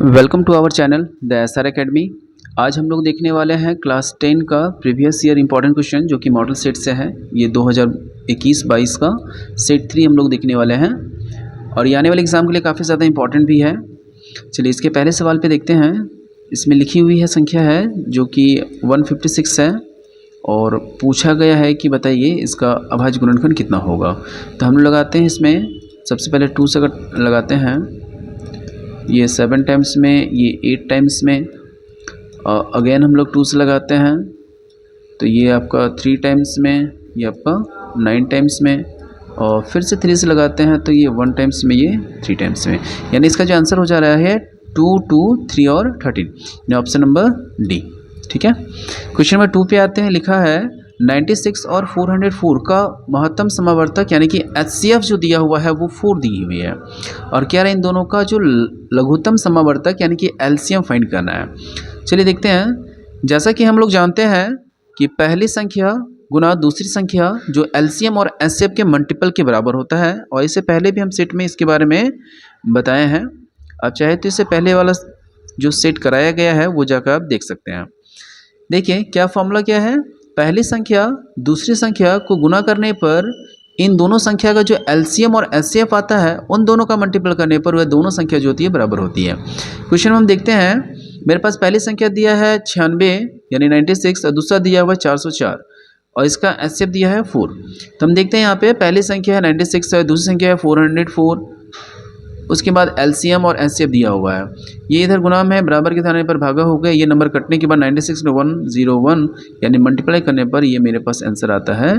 Welcome to our channel the SR academy. आज हम लोग देखने वाले हैं क्लास 10 का प्रीवियस ईयर इंपॉर्टेंट क्वेश्चन जो कि मॉडल सेट से है। ये 2021-22 का सेट 3 हम लोग देखने वाले हैं और ये आने वाले एग्ज़ाम के लिए काफ़ी ज़्यादा इंपॉर्टेंट भी है। चलिए इसके पहले सवाल पे देखते हैं। इसमें लिखी हुई है संख्या है जो कि 156 है और पूछा गया है कि बताइए इसका अभाज्य गुणनखंड कितना होगा। तो हम लोग लगाते हैं इसमें सबसे पहले 2 से अगर लगाते हैं, ये 7 टाइम्स में, ये 8 टाइम्स में, अगेन हम लोग 2 से लगाते हैं तो ये आपका 3 टाइम्स में, ये आपका 9 टाइम्स में, और फिर से 3 से लगाते हैं तो ये 1 टाइम्स में, ये 3 टाइम्स में। यानी इसका जो आंसर हो जा रहा है 2, 2, 3 और 13, यानी ऑप्शन नंबर डी। ठीक है, क्वेश्चन नंबर 2 पे आते हैं। लिखा है 96 और 404 का महत्तम समावर्तक यानी कि HCF जो दिया हुआ है वो 4 दी हुई है और क्या है इन दोनों का जो लघुत्तम समावर्तक यानी कि LCM फाइंड करना है। चलिए देखते हैं। जैसा कि हम लोग जानते हैं कि पहली संख्या गुना दूसरी संख्या जो LCM और HCF के मल्टीपल के बराबर होता है, और इससे पहले भी हम सेट में इसके बारे में बताए हैं। आप चाहे तो इससे पहले वाला जो सेट कराया गया है वो जाकर आप देख सकते हैं। देखिए क्या फॉर्मूला क्या है, पहली संख्या दूसरी संख्या को गुना करने पर इन दोनों संख्या का जो LCM और HCF आता है उन दोनों का मल्टीपल करने पर वह दोनों संख्या जो होती है बराबर होती है। क्वेश्चन में हम देखते हैं, मेरे पास पहली संख्या दिया है 96 यानी 96 और दूसरा दिया हुआ है 404 और इसका HCF दिया है 4। तो हम देखते हैं यहाँ पे पहली संख्या है 96 है, दूसरी संख्या है 404, उसके बाद LCM और HCF दिया हुआ है। ये इधर गुना में बराबर के थाने पर भागा हो गया, ये नंबर कटने के बाद 96 में 101 यानी मल्टीप्लाई करने पर ये मेरे पास आंसर आता है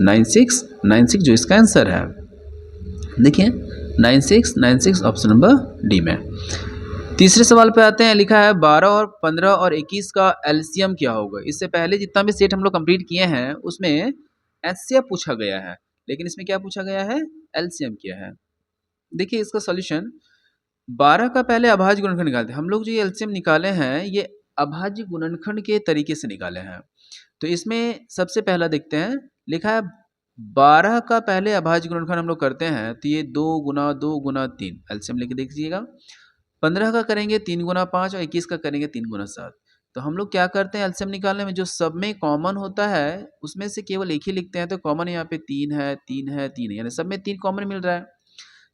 96 जो इसका आंसर है। देखिए 96 ऑप्शन नंबर डी में। तीसरे सवाल पे आते हैं। लिखा है 12 और 15 और 21 का LCM क्या होगा। इससे पहले जितना भी सेट हम लोग कंप्लीट किए हैं उसमें HCF पूछा गया है, लेकिन इसमें क्या पूछा गया है, LCM क्या है। देखिए इसका सॉल्यूशन, 12 का पहले अभाज्य गुणनखंड निकालते हैं हम लोग। जो ये LCM निकाले हैं ये अभाज्य गुणनखंड के तरीके से निकाले हैं। तो इसमें सबसे पहला देखते हैं। लिखा है 12 का पहले अभाज्य गुणनखंड हम लोग करते हैं तो ये 2 गुना 2 गुना 3 LCM लेके देखिएगा। 15 का करेंगे 3 गुना 5 और 21 का करेंगे 3 गुना 7। तो हम लोग क्या करते हैं LCM निकालने में, जो सब में कॉमन होता है उसमें से केवल एक ही लिखते हैं। तो कॉमन यहाँ पे 3 है, 3 है, 3 है, यानी सब में 3 कॉमन मिल रहा है,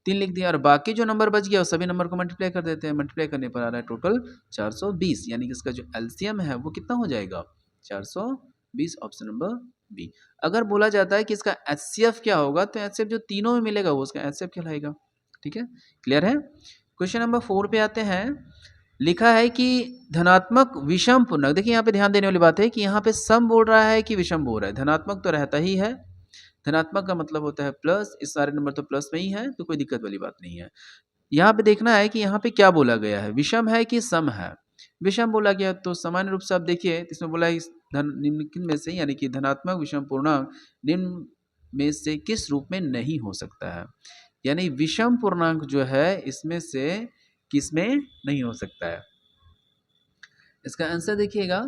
3 लिख दिया। और बाकी जो नंबर बच गया वो सभी नंबर को मल्टीप्लाई कर देते हैं। मल्टीप्लाई करने पर आ रहा है टोटल 420, यानी कि इसका जो LCM है वो कितना हो जाएगा, 420 ऑप्शन नंबर बी। अगर बोला जाता है कि इसका HCF क्या होगा तो HCF जो तीनों में मिलेगा वो उसका HCF कहलाएगा। ठीक है, क्लियर है। क्वेश्चन नंबर 4 पे आते हैं। लिखा है कि धनात्मक विषम पूर्णांक, देखिए यहाँ पे ध्यान देने वाली बात है कि यहाँ पे सम बोल रहा है कि विषम बोल रहा है। धनात्मक तो रहता ही है, धनात्मक का मतलब होता है प्लस, इस सारे नंबर तो प्लस में ही है तो कोई दिक्कत वाली बात नहीं है। यहाँ पे देखना है कि यहाँ पे क्या बोला गया है, विषम है कि सम है। विषम बोला गया तो सामान्य रूप से आप देखिए इसमें बोला है निम्नलिखित में से यानी कि धनात्मक विषम पूर्णांक निम्न में से किस रूप में नहीं हो सकता है। यानी विषम पूर्णांक जो है इसमें से किस में नहीं हो सकता है। इसका आंसर देखिएगा,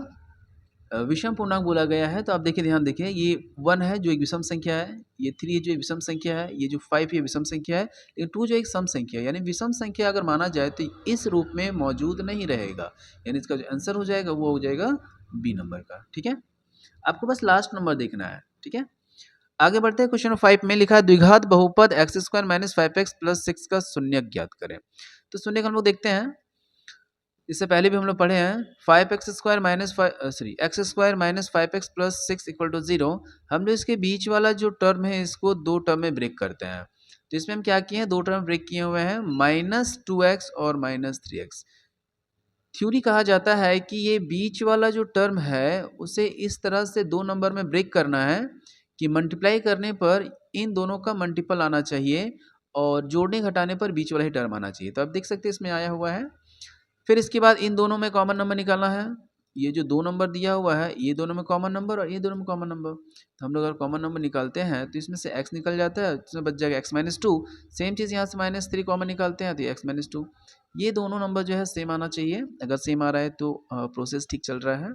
विषम पूर्णांक बोला गया है तो आप देखिए, ध्यान देखिए, ये 1 है जो एक विषम संख्या है, ये 3 जो एक विषम संख्या है, ये जो 5 ये विषम संख्या है, लेकिन 2 जो एक सम संख्या है। यानी विषम संख्या अगर माना जाए तो इस रूप में मौजूद नहीं रहेगा, यानी इसका जो आंसर हो जाएगा वो हो जाएगा बी नंबर का। ठीक है, आपको बस लास्ट नंबर देखना है। ठीक है, आगे बढ़ते हैं। क्वेश्चन 5 में लिखा है द्विघात बहुपद x² - 5x + 6 का शून्यक ज्ञात करें। तो शून्यक हम लोग देखते हैं, इससे पहले भी हम लोग पढ़े हैं। x² - 5x + 6 = 0। हम लोग इसके बीच वाला जो टर्म है इसको 2 टर्म में ब्रेक करते हैं। तो इसमें हम क्या किए हैं, 2 टर्म ब्रेक किए हुए हैं, -2x और -3x। थ्योरी कहा जाता है कि ये बीच वाला जो टर्म है उसे इस तरह से 2 नंबर में ब्रेक करना है कि मल्टीप्लाई करने पर इन दोनों का मल्टीपल आना चाहिए और जोड़ने घटाने पर बीच वाला ही टर्म आना चाहिए। तो आप देख सकते हैं इसमें आया हुआ है। फिर इसके बाद इन दोनों में कॉमन नंबर निकालना है। ये जो 2 नंबर दिया हुआ है ये दोनों में कॉमन नंबर और ये दोनों में कॉमन नंबर। तो हम लोग अगर कॉमन नंबर निकालते हैं तो इसमें से x निकल जाता है, इसमें बच जाएगा x - 2। सेम चीज़ यहाँ से -3 कॉमन निकालते हैं तो ये x - 2। ये दोनों नंबर जो है सेम आना चाहिए। अगर सेम आ रहा है तो प्रोसेस ठीक चल रहा है।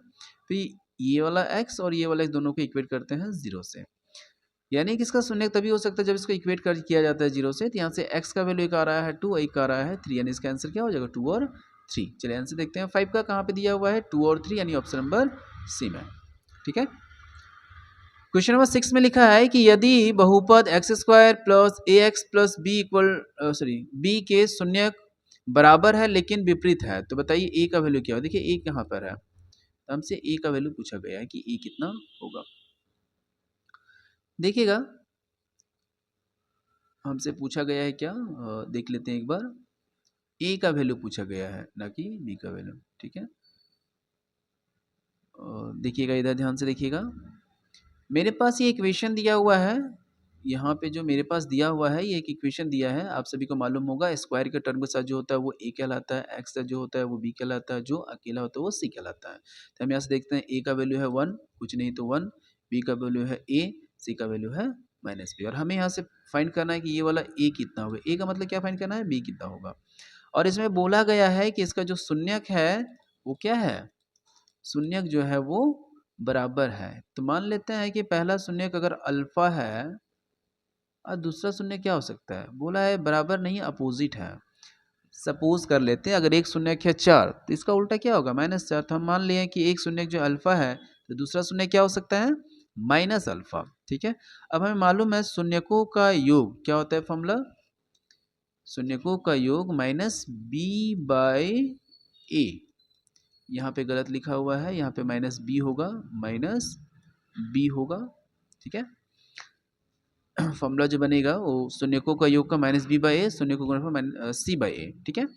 फिर ये वाला x और ये वाला x दोनों को इक्वेट करते हैं 0 से। यानी कि इसका शून्य तभी हो सकता है जब इसको इक्वेट किया जाता है 0 से। तो यहाँ से x का वैल्यू एक आ रहा है 2, एक आ रहा है 3, यानी इसका आंसर क्या हो जाएगा 2 और 3। चलिए आंसर देखते हैं 5 का कहाँ पे दिया हुआ है, 2 और 3 यानी ऑप्शन नंबर सी में। ठीक है, क्वेश्चन नंबर 6 में लिखा है कि यदि बहुपद x square plus a x plus b equal b के शून्य बराबर है लेकिन विपरीत है, तो बताइए ए का वैल्यू क्या हो। देखिए ए कहाँ पर है, तो हमसे ए का वैल्यू पूछा गया है कि ए कितना होगा। देखिएगा हमसे पूछा गया है क्या, देख लेते हैं एक बार। ए का वैल्यू पूछा गया है ना कि बी का वैल्यू। ठीक है, देखिएगा इधर ध्यान से देखिएगा, मेरे पास ये इक्वेशन दिया हुआ है। यहाँ पे जो मेरे पास दिया हुआ है ये एक इक्वेशन दिया है, आप सभी को मालूम होगा स्क्वायर के टर्म के साथ जो होता है वो ए कहलाता है, एक्स जो होता है वो बी कहलाता है, जो अकेला होता है वो सी कहलाता है। तो हम यहाँ से देखते हैं ए का वैल्यू है 1, कुछ नहीं तो 1, बी का वैल्यू है ए, सी का वैल्यू है -b, और हमें यहाँ से फाइंड करना है कि ये वाला ए कितना होगा। ए का मतलब क्या फाइंड करना है, बी कितना होगा। और इसमें बोला गया है कि इसका जो शून्यक है वो क्या है, शून्यक जो है वो बराबर है। तो मान लेते हैं कि पहला शून्यक अगर अल्फा है और दूसरा शून्य क्या हो सकता है, बोला है बराबर नहीं अपोजिट है। सपोज कर लेते हैं अगर एक शून्यक है 4 तो इसका उल्टा क्या होगा, -4। तो हम मान लिए कि एक शून्यक जो अल्फा है तो दूसरा शून्य क्या हो सकता है, -अल्फा। ठीक है, अब हमें मालूम है शून्यकों का योग क्या होता है, फॉर्मूला शून्यकों का योग -b/a। यहाँ पे गलत लिखा हुआ है, यहाँ पे -b होगा, -b होगा। ठीक है, फॉर्मूला जो बनेगा वो शून्यकों का योग का -b/a, शून्य को गुणनफल c/a। ठीक है,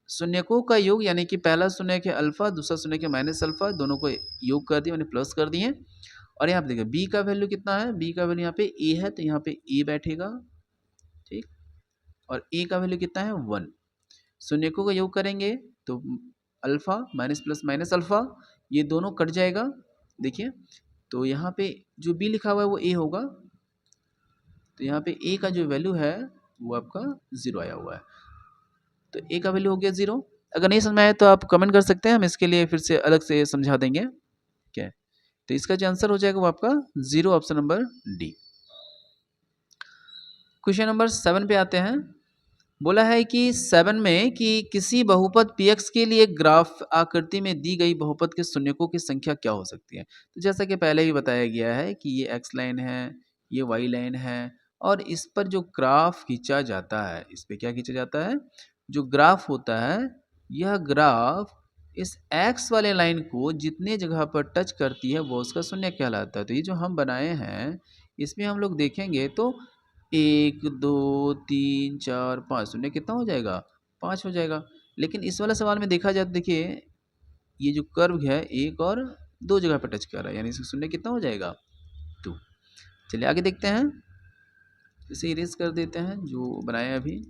शून्यकों का योग यानी कि पहला शून्य के अल्फा, दूसरा शून्य के -अल्फा, दोनों को योग कर दिए, मैंने प्लस कर दिए। और यहाँ पे देखिए b का वैल्यू कितना है, b का वैल्यू यहाँ पे a है तो यहाँ पे a बैठेगा। ठीक, और a का वैल्यू कितना है 1। शून्यकों का योग करेंगे तो alpha minus plus minus alpha, ये दोनों कट जाएगा। देखिए तो यहाँ पे जो b लिखा हुआ है वो a होगा, तो यहाँ पे a का जो वैल्यू है वो आपका 0 आया हुआ है, तो a का वैल्यू हो गया 0। अगर नहीं समझ में आए तो आप कमेंट कर सकते हैं, हम इसके लिए फिर से अलग से समझा देंगे। क्या है, तो इसका जो आंसर हो जाएगा वो आपका 0, option number D. Question number 7 पे आते हैं। बोला है कि 7 में कि किसी बहुपद px के लिए ग्राफ आकृति में दी गई बहुपद के शून्यकों की संख्या क्या हो सकती है। तो जैसा कि पहले ही बताया गया है कि ये x लाइन है, ये y लाइन है, और इस पर जो ग्राफ खींचा जाता है, इस पे क्या खींचा जाता है, जो ग्राफ होता है, यह ग्राफ इस x वाले लाइन को जितने जगह पर टच करती है वो उसका शून्य कहलाता है। तो ये जो हम बनाए हैं इसमें हम लोग देखेंगे तो 1 2 3 4 5 शून्य कितना हो जाएगा, 5 हो जाएगा। लेकिन इस वाला सवाल में देखा जाए तो देखिए ये जो कर्व है 1 और 2 जगह पर टच कर रहा है, यानी इसका शून्य कितना हो जाएगा 2। चलिए आगे देखते हैं, इसे इरेज कर देते हैं जो बनाया अभी।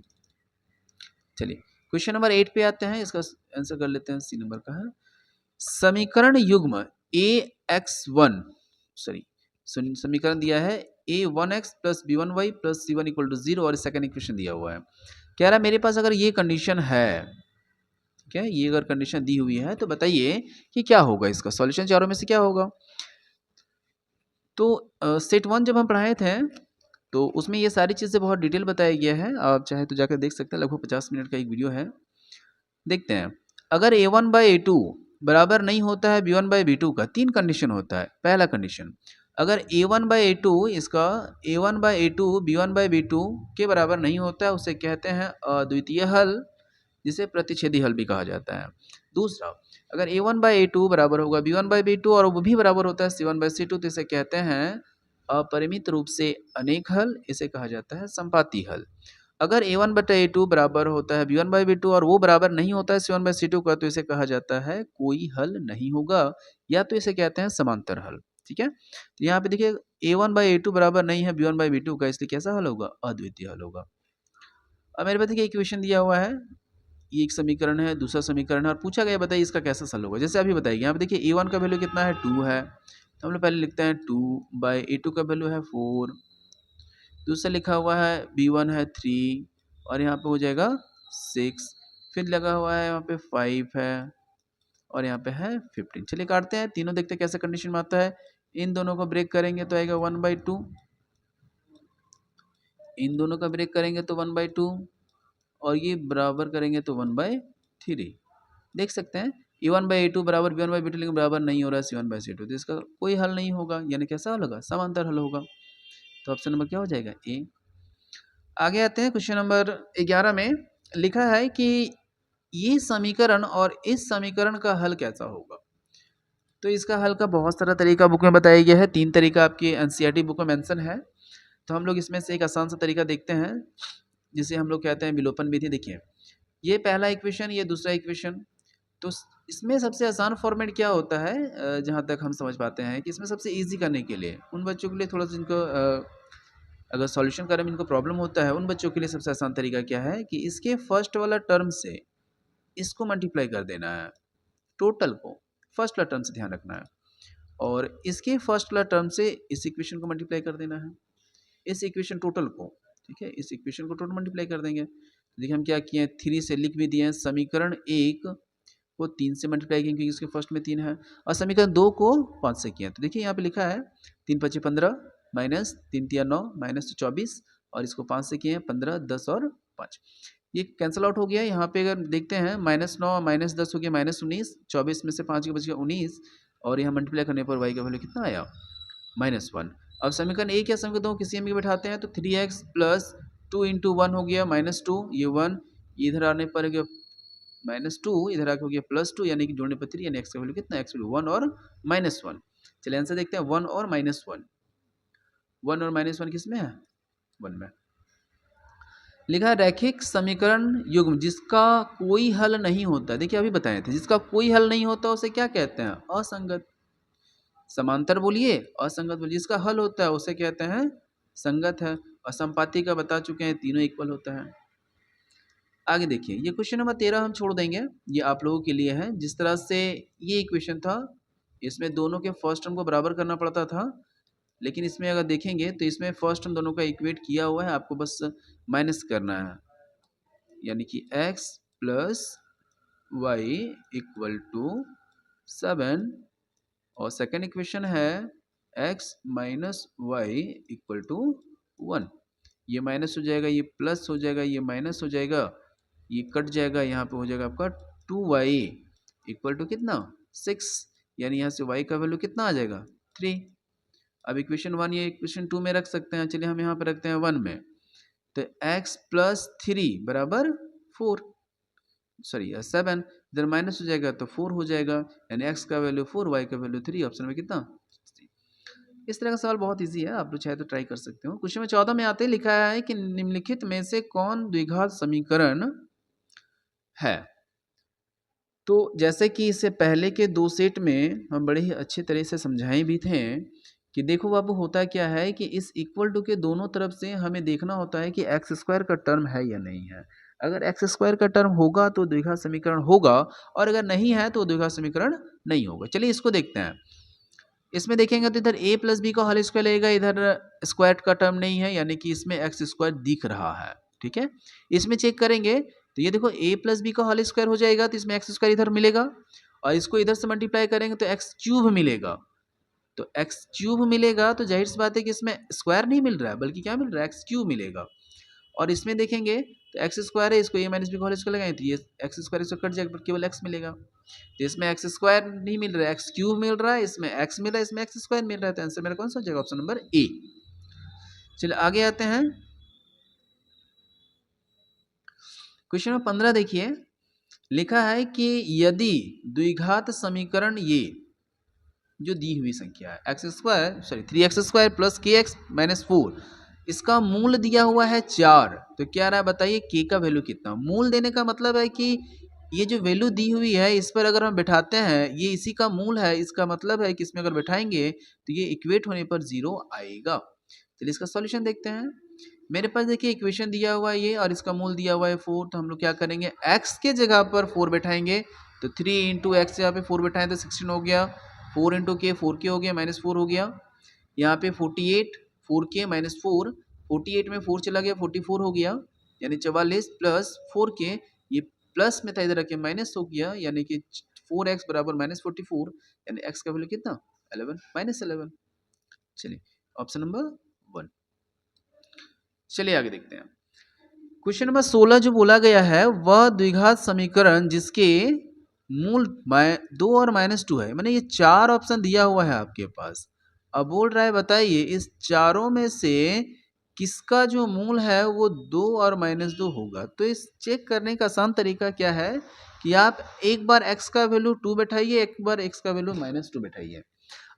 चलिए क्वेश्चन नंबर 8 पे आते हैं, इसका आंसर कर लेते हैं, सी नंबर का है। समीकरण युग्म ax1 सॉरी समीकरण दिया है a1x plus b1y plus c1 equal to 0, और सेकंड इक्वेशन दिया हुआ है। कह रहा है मेरे पास अगर ये कंडीशन है, ठीक है, ये अगर कंडीशन दी हुई है तो बताइए कि क्या होगा, इसका सॉल्यूशन चारों में से क्या होगा। तो सेट 1 जब हम पढ़ाए थे तो उसमें ये सारी चीज़ें बहुत डिटेल बताया गया है, आप चाहे तो जाकर देख सकते हैं, लगभग 50 मिनट का एक वीडियो है। देखते हैं, अगर a1/a2 बराबर नहीं होता है b1/b2 का, 3 कंडीशन होता है। पहला कंडीशन, अगर a1/a2 इसका a1/a2 b1/b2 के बराबर नहीं होता है, उसे कहते हैं अद्वितीय हल, जिसे प्रतिच्छेदी हल भी कहा जाता है। दूसरा, अगर a1/a2 बराबर होगा b1/b2 और वो भी बराबर होता है c1/c2, तो इसे कहते हैं अपरिमित रूप से अनेक हल, इसे कहा जाता है संपाती हल। अगर a1/a2 बराबर होता है b1/b2 और वो बराबर नहीं होता है c1/c2 का, तो इसे कहा जाता है कोई हल नहीं होगा, या तो इसे कहते हैं समांतर हल। ठीक है, तो यहाँ पे देखिए a1/a2 बराबर नहीं है b1/b2 का, इसलिए कैसा हल होगा, अद्वितीय हल होगा। अब मेरे पास देखिए इक्वेशन दिया हुआ है, ये एक समीकरण है, दूसरा समीकरण है, और पूछा गया बताइए इसका कैसा हल होगा। जैसे अभी बताइए, यहाँ पे देखिए a1 का वैल्यू कितना है, 2 है, तो हम लोग पहले लिखते हैं 2/a2 का वैल्यू है 4, दूसरा लिखा हुआ है b1 है 3, और यहाँ पे हो जाएगा 6, फिर लगा हुआ है यहाँ पे 5 है, और यहाँ पे है 15। चलिए काटते हैं, तीनों देखते हैं कैसे कंडीशन में आता है। इन दोनों को ब्रेक करेंगे तो आएगा 1/2, इन दोनों का ब्रेक करेंगे तो 1/2, और ये बराबर करेंगे तो 1/2। 3। देख सकते हैं a1/a2 बराबर b1/b2, लेकिन बराबर नहीं हो रहा है c1/c2, तो इसका कोई हल नहीं होगा, यानी कैसा हल होगा, समांतर हल होगा। तो ऑप्शन नंबर क्या हो जाएगा, ए। आगे आते हैं क्वेश्चन नंबर 11 में लिखा है कि ये समीकरण और इस समीकरण का हल कैसा होगा। तो इसका हल का बहुत सारा तरीका बुक में बताया गया है, 3 तरीका आपकी एनसीईआरटी बुक में मेंशन है। तो हम लोग इसमें से एक आसान सा तरीका देखते हैं, जिसे हम लोग कहते हैं विलोपन विधि। देखिए, ये पहला इक्वेशन, ये दूसरा इक्वेशन। तो इसमें सबसे आसान फॉर्मेट क्या होता है, जहाँ तक हम समझ पाते हैं कि इसमें सबसे ईज़ी करने के लिए उन बच्चों के लिए थोड़ा सा इनको अगर सॉल्यूशन करने में इनको प्रॉब्लम होता है, उन बच्चों के लिए सबसे आसान तरीका क्या है कि इसके फर्स्ट वाला टर्म से इसको मल्टीप्लाई कर देना है, टोटल को फर्स्ट वाला टर्म से ध्यान रखना है, और इसके फर्स्ट वाला टर्म से इस इक्वेशन को मल्टीप्लाई कर देना है, इस इक्वेशन टोटल को। ठीक है, इस इक्वेशन को टोटल मल्टीप्लाई कर देंगे। देखिए हम क्या किए हैं, 3 से लिख भी दिए हैं, समीकरण 1 को 3 से मल्टीप्लाई किए क्योंकि इसके फर्स्ट में 3 है, और समीकरण 2 को 5 से किया। तो देखिए यहाँ पे लिखा है 3 × 5 = 15 माइनस 3 × 3 = 9 माइनस 24, और इसको 5 से किए हैं 15, 10 और 5। ये कैंसिल आउट हो गया। यहाँ पे अगर देखते हैं -9 -10 हो गया -19, 24 में से 5 के बच गया 19, और यहाँ मल्टीप्लाई करने पर y का वैल्यू कितना आया, -1। अब समीकरण 1 या समीकरण 2 किसी में बैठाते हैं, तो 3x + 2 × 1 हो गया -2, ये 1, इधर आने पर हो गया -2, इधर आके हो गया +2, यानी कि जोड़ने पर 3, यानी x का वैल्यू कितना है, x वैल्यू 1 और -1। चलिए आंसर देखते हैं, 1 और -1। 1 और -1 किस में है, 1 में। लिखा है रैखिक समीकरण युग्म जिसका कोई हल नहीं होता। देखिए अभी बताए थे, जिसका कोई हल नहीं होता उसे क्या कहते हैं, असंगत। समांतर बोलिए, असंगत बोलिए, जिसका हल होता है उसे कहते हैं संगत है। और संपाती का बता चुके हैं, तीनों इक्वल होता है। आगे देखिए, ये क्वेश्चन नंबर 13 हम छोड़ देंगे, ये आप लोगों के लिए है। जिस तरह से ये इक्वेशन था, इसमें दोनों के फर्स्ट टर्म को बराबर करना पड़ता था, लेकिन इसमें अगर देखेंगे तो इसमें फर्स्ट टर्म दोनों का इक्वेट किया हुआ है, आपको बस माइनस करना है, यानी कि x + y = 7, और सेकेंड इक्वेशन है x - y = 1। ये माइनस हो जाएगा, ये प्लस हो जाएगा, ये माइनस हो जाएगा, ये कट जाएगा, यहाँ पे हो जाएगा आपका 2y = कितना, 6, यानी यहाँ से y का वैल्यू कितना आ जाएगा, 3। अब इक्वेशन 1 ये इक्वेशन 2 में रख सकते हैं, चलिए हम यहाँ पे रखते हैं 1 में, तो x + 3 = 4, सॉरी 7, इधर माइनस हो जाएगा तो 4 हो जाएगा, यानी x का वैल्यू 4, y का वैल्यू 3, ऑप्शन में कितना, 3। इस तरह का सवाल बहुत इजी है, आप लोग चाहे तो ट्राई कर सकते हो। क्वेश्चन में 14 में आते लिखा है कि निम्नलिखित में से कौन द्विघात समीकरण है। तो जैसे कि इससे पहले के 2 सेट में हम बड़े ही अच्छे तरह से समझाए भी थे कि देखो बाबू होता क्या है कि इस इक्वल टू के दोनों तरफ से हमें देखना होता है कि एक्स स्क्वायर का टर्म है या नहीं है। अगर एक्स स्क्वायर का टर्म होगा तो द्विघात समीकरण होगा, और अगर नहीं है तो द्विघात समीकरण नहीं होगा। चलिए इसको देखते हैं। इसमें देखेंगे तो इधर a + b का होल स्क्वायर लगेगा, इधर स्क्वायर का टर्म नहीं है, यानी कि इसमें एक्स स्क्वायर दिख रहा है। ठीक है, इसमें चेक करेंगे तो ये देखो a + b का होल स्क्वायर हो जाएगा, तो इसमें एक्स स्क्वायर इधर मिलेगा, और इसको इधर से मल्टीप्लाई करेंगे तो x³ मिलेगा। तो x³ मिलेगा, तो जाहिर सी बात है कि इसमें स्क्वायर नहीं मिल रहा है, बल्कि क्या मिल रहा है, x³ मिलेगा। और इसमें देखेंगे तो एक्स स्क्वायर है, इसको a - b का होल स्क्वायर लगाएं तो ये एक्स स्क्वायर इसको कट जाएगा, केवल x मिलेगा। तो इसमें एक्स स्क्वायर नहीं मिल रहा है, x³ मिल रहा है, इसमें x मिल रहा है, इसमें एक्स स्क्वायर मिल रहा है, तो आंसर मेरा कौन सा हो जाएगा, ऑप्शन नंबर ए। चलिए आगे आते हैं, क्वेश्चन नंबर 15 देखिए, लिखा है कि यदि द्विघात समीकरण ये जो दी हुई संख्या है x² 3x² + kx - 4, इसका मूल दिया हुआ है 4, तो क्या रहा है बताइए, k का वैल्यू कितना। मूल देने का मतलब है कि ये जो वैल्यू दी हुई है इस पर अगर हम बैठाते हैं, ये इसी का मूल है, इसका मतलब है कि इसमें अगर बैठाएंगे तो ये इक्वेट होने पर 0 आएगा। चलिए इसका सॉल्यूशन देखते हैं। मेरे पास देखिए इक्वेशन दिया हुआ है ये, और इसका मूल दिया हुआ है 4, तो हम लोग क्या करेंगे, x के जगह पर 4 बैठाएंगे, तो 3 × x यहाँ पे 4 बैठाएं तो 16 हो गया, 4 × k 4k हो गया, -4 हो गया, यहाँ पे 48 4k - 4, 48 में 4 चला गया 44 हो गया, यानी 44 + 4k, ये प्लस में था इधर रखे माइनस हो गया, यानी कि 4x = -44, यानी x का वैल्यू कितना, 11 -11। चलिए ऑप्शन नंबर 1। चलिए आगे देखते हैं। क्वेश्चन नंबर 16 जो बोला गया है वह द्विघात समीकरण जिसके मूल 2 और -2 है, मैंने ये 4 ऑप्शन दिया हुआ है आपके पास। अब बोल रहा है बताइए इस चारों में से किसका जो मूल है वो 2 और -2 होगा। तो इस चेक करने का आसान तरीका क्या है कि आप एक बार x का वैल्यू 2 बैठाइए, एक बार x का वैल्यू -2 बैठाइए।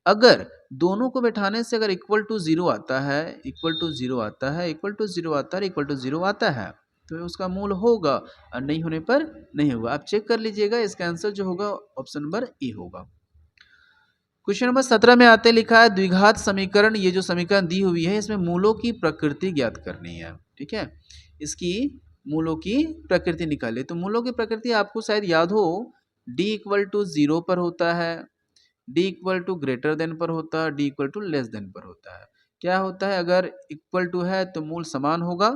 अगर दोनों को बैठाने से अगर इक्वल टू 0 आता है, इक्वल टू 0 आता है, इक्वल टू 0 आता है, इक्वल टू 0 आता है, तो उसका मूल होगा और नहीं होने पर नहीं होगा। आप चेक कर लीजिएगा, इसका आंसर जो होगा ऑप्शन नंबर ए होगा। क्वेश्चन नंबर 17 में आते लिखा है द्विघात समीकरण, ये जो समीकरण दी हुई है इसमें मूलों की प्रकृति ज्ञात करनी है। ठीक है, इसकी मूलों की प्रकृति निकालिए। तो मूलों की प्रकृति आपको शायद याद हो, d इक्वल टू 0 पर होता है, d equal to greater than पर होता है, d equal to less than पर होता है। क्या होता है, अगर इक्वल टू है तो मूल समान होगा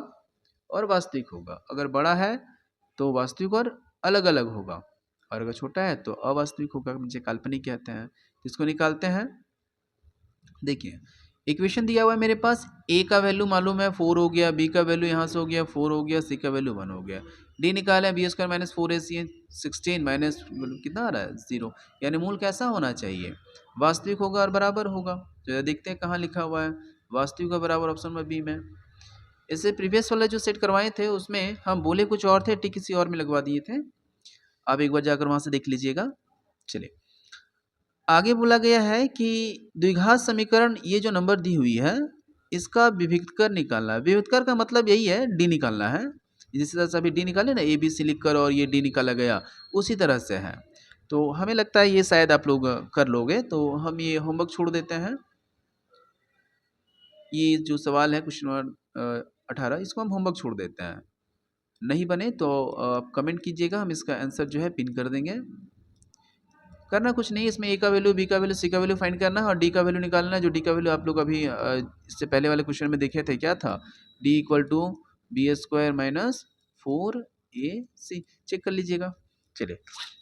और वास्तविक होगा, अगर बड़ा है तो वास्तविक और अलग अलग होगा, और अगर छोटा है तो अवास्तविक होगा, जिसे काल्पनिक कहते हैं। इसको निकालते हैं। देखिए इक्वेशन दिया हुआ है मेरे पास, a का वैल्यू मालूम है 4 हो गया, b का वैल्यू यहाँ से हो गया 4 हो गया, c का वैल्यू 1 हो गया, d निकाला है B square minus 4ac 16 minus कितना आ रहा है 0, यानी मूल कैसा होना चाहिए, वास्तविक होगा और बराबर होगा। तो देखते हैं कहाँ लिखा हुआ है, वास्तविक का बराबर ऑप्शन नंबर बी में। इससे प्रीवियस वाला जो सेट करवाए थे उसमें हम बोले कुछ और थे, टिक किसी और में लगवा दिए थे। आप एक बार जाकर वहाँ से देख लीजिएगा। चलिए आगे बोला गया है कि द्विघात समीकरण, ये जो नंबर दी हुई है इसका विभक्तकर निकालना है। विभक्तकर का मतलब यही है डी निकालना है, जिस तरह से अभी डी निकाले ना ए बी सी लिख कर और ये डी निकाला गया, उसी तरह से है। तो हमें लगता है ये शायद आप लोग कर लोगे, तो हम ये होमवर्क छोड़ देते हैं। ये जो सवाल है क्वेश्चन नंबर 18, इसको हम होमवर्क छोड़ देते हैं। नहीं बने तो आप कमेंट कीजिएगा, हम इसका आंसर जो है पिन कर देंगे। करना कुछ नहीं, इसमें ए का वैल्यू, बी का वैल्यू, सी का वैल्यू फाइंड करना है और डी का वैल्यू निकालना है। जो डी का वैल्यू आप लोग अभी इससे पहले वाले क्वेश्चन में देखे थे, क्या था, D equal to B square minus 4ac, check कर लीजिएगा। चलिए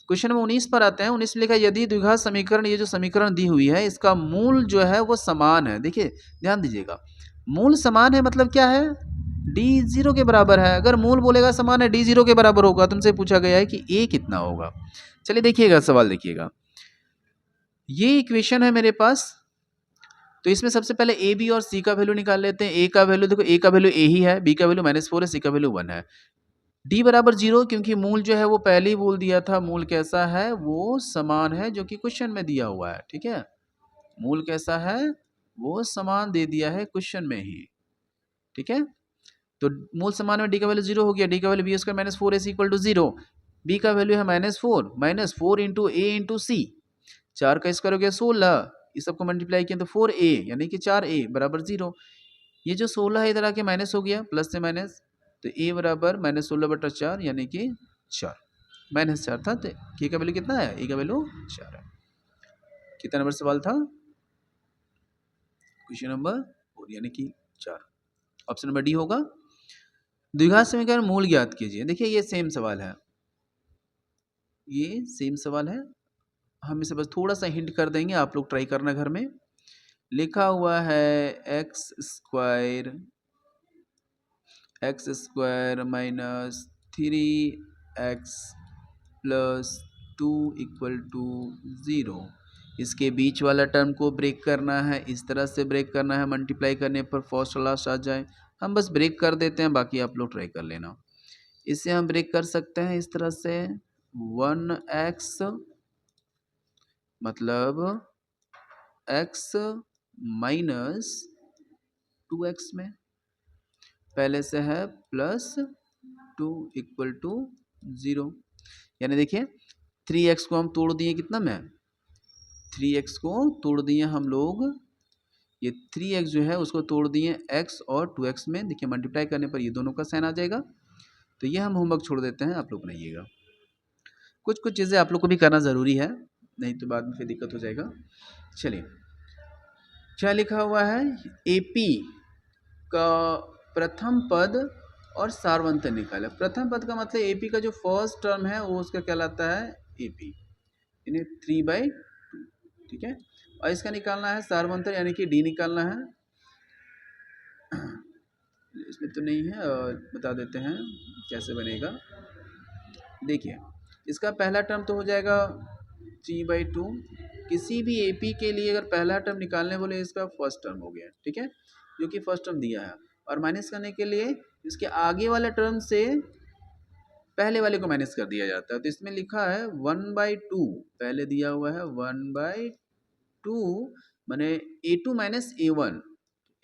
क्वेश्चन नंबर 19 पर आते हैं। 19 में लिखा है यदि द्विघात समीकरण, ये जो समीकरण दी हुई है इसका मूल जो है वो समान है। देखिए ध्यान दीजिएगा, मूल समान है मतलब क्या है, डी 0 के बराबर है। अगर मूल बोलेगा समान है, डी 0 के बराबर होगा, तुमसे पूछा गया है कि ए कितना होगा। चलिए देखिएगा सवाल, देखिएगा ये इक्वेशन है मेरे पास। तो इसमें सबसे पहले ए बी और सी का वैल्यू निकाल लेते हैं। ए का वैल्यू देखो, ए का वैल्यू ए ही है, बी का वैल्यू -4 है, सी का वैल्यू 1 है। डी बराबर 0, क्योंकि मूल जो है वो पहले ही बोल दिया था, मूल कैसा है, वो समान है, जो कि क्वेश्चन में दिया हुआ है। ठीक है, मूल कैसा है, वो समान दे दिया है क्वेश्चन में ही। ठीक है, तो मूल समान में डी का वैल्यू 0 हो गया, डी का value B square minus 4ac equal to 0, B का वैल्यू है -4 इंटू ए इंटू सी, 4 का स्क्वायर हो गया 16, इस सबको मल्टीप्लाई किया तो 4a यानी कि 4a बराबर 0। ये जो 16 है इधर आके माइनस हो गया, प्लस से माइनस, तो a बराबर -16/4 यानी कि 4, -4 था, तो k का वैल्यू कितना है, a का वैल्यू 4 है। कितना नंबर सवाल था, क्वेश्चन नंबर 4 यानी कि 4, ऑप्शन नंबर डी होगा। द्विघात समीकरण मूल ज्ञात कीजिए। देखिए ये सेम सवाल है, ये सेम सवाल है, हम इसे बस थोड़ा सा हिंट कर देंगे, आप लोग ट्राई करना घर में। लिखा हुआ है X square minus 3x plus 2 equal to 0। इसके बीच वाला टर्म को ब्रेक करना है, इस तरह से ब्रेक करना है, मल्टीप्लाई करने पर फर्स्ट लास्ट आ जाए। हम बस ब्रेक कर देते हैं, बाकी आप लोग ट्राई कर लेना। इसे हम ब्रेक कर सकते हैं इस तरह से, 1x मतलब x माइनस 2x में, पहले से है प्लस 2 इक्वल टू 0, यानी देखिए 3x को हम तोड़ दिए कितना में, 3x को तोड़ दिए हम लोग, ये 3x जो है उसको तोड़ दिए x और 2x में। देखिए मल्टीप्लाई करने पर ये दोनों का साइन आ जाएगा। तो ये हम होमवर्क छोड़ देते हैं, आप लोग बनाइएगा। कुछ कुछ चीज़ें आप लोग को भी करना ज़रूरी है, नहीं तो बाद में फिर दिक्कत हो जाएगा। चलिए क्या लिखा हुआ है, एपी का प्रथम पद और सारवंतर निकाला। प्रथम पद का मतलब एपी का जो फर्स्ट टर्म है वो उसका कहलाता है एपी, यानी 3/2। ठीक है, और इसका निकालना है सारवंतर यानी कि डी निकालना है। इसमें तो नहीं है, बता देते हैं कैसे बनेगा। देखिए, इसका पहला टर्म तो हो जाएगा 3/2। किसी भी एपी के लिए अगर पहला टर्म निकालने बोले, इसका फर्स्ट टर्म हो गया, ठीक है, जो कि फर्स्ट टर्म दिया है। और माइनस करने के लिए इसके आगे वाले टर्म से पहले वाले को माइनस कर दिया जाता है। तो इसमें लिखा है 1/2, पहले दिया हुआ है 1/2, माने A2 माइनस A1,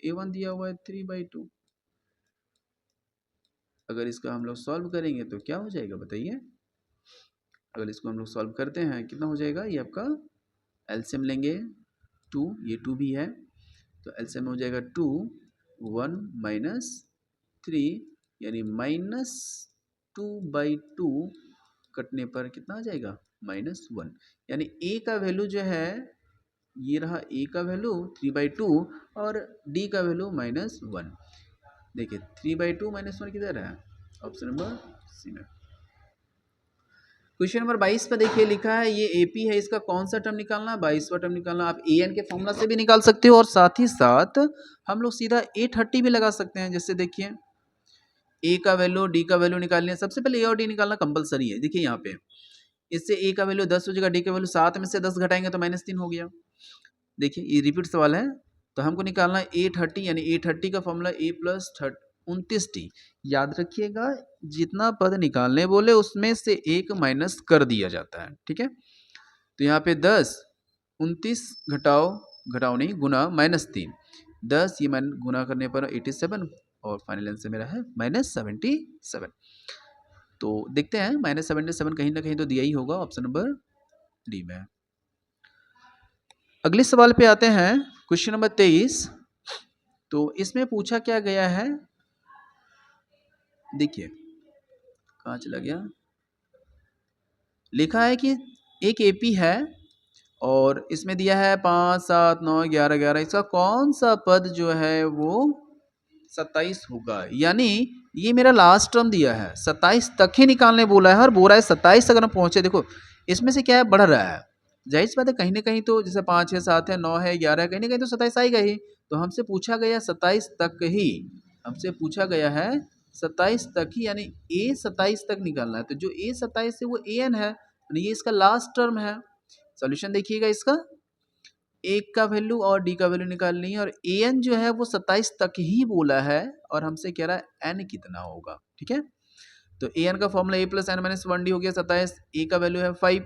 A1 दिया हुआ है 3/2। अगर इसका हम लोग सॉल्व करेंगे तो क्या हो जाएगा बताइए। अगर इसको हम लोग सॉल्व करते हैं कितना हो जाएगा, ये आपका एलसीएम लेंगे 2, ये 2 भी है तो एलसीएम हो जाएगा 2, 1 माइनस 3 यानी -2/2 कटने पर कितना आ जाएगा, -1। यानी ए का वैल्यू जो है, ये रहा ए का वैल्यू 3/2 और डी का वैल्यू -1। देखिए 3/2 -1 किधर है, ऑप्शन नंबर सी में। क्वेश्चन नंबर 22 पे देखिए लिखा है ये एपी है, इसका कौन सा टर्म निकालना है, 22वां टर्म निकालना। आप ए एन के फॉर्मूला से भी निकाल सकते हो और साथ ही साथ हम लोग सीधा A30 भी लगा सकते हैं। जैसे देखिए ए का वैल्यू डी का वैल्यू निकालने, सबसे पहले ए और डी निकालना कंपलसरी है। देखिए यहाँ पे इससे ए का वैल्यू 10 हो जाएगा, डी का वैल्यू 7 में से 10 घटाएंगे तो -3 हो गया। देखिए ये रिपीट सवाल है, तो हमको निकालना है A30, यानी A30 का फॉर्मूला A + 29T। याद रखिएगा जितना पद निकालने बोले उसमें से एक माइनस कर दिया जाता है, ठीक है। तो यहाँ पे 10, 29 घटाओ नहीं गुना -3, 10 ये गुना करने पर 87 और फाइनल आंसर मेरा है -77। तो देखते हैं -77 कहीं ना कहीं तो दिया ही होगा, ऑप्शन नंबर डी में। अगले सवाल पे आते हैं, क्वेश्चन नंबर 23। तो इसमें पूछा क्या गया है, देखिए कहाँ चला गया, लिखा है कि एक एपी है और इसमें दिया है 5, 7, 9, 11, 11, इसका कौन सा पद जो है वो 27 होगा। यानी ये मेरा लास्ट टर्म दिया है, 27 तक ही निकालने बोला है और बोला है 27 अगर हम पहुंचे, देखो इसमें से क्या है, बढ़ रहा है, जाहिर सी बात है कहीं ना कहीं तो जैसे 5 है, 7 है, 9 है, 11 है, कहीं ना कहीं तो 27 आएगा ही। तो हमसे पूछा गया 27 तक ही, हमसे पूछा गया है 27 तक ही, यानी ए 27 तक निकालना है। तो जो ए 27 है वो ए एन है, यानी ये इसका लास्ट टर्म है। सॉल्यूशन देखिएगा इसका, एक का वैल्यू और डी का वैल्यू निकालनी है और ए एन जो है वो 27 तक ही बोला है और हमसे कह रहा है एन कितना होगा, ठीक है। तो ए एन का फॉर्मूला ए + n - 1 डी हो गया 27, ए का वैल्यू है 5,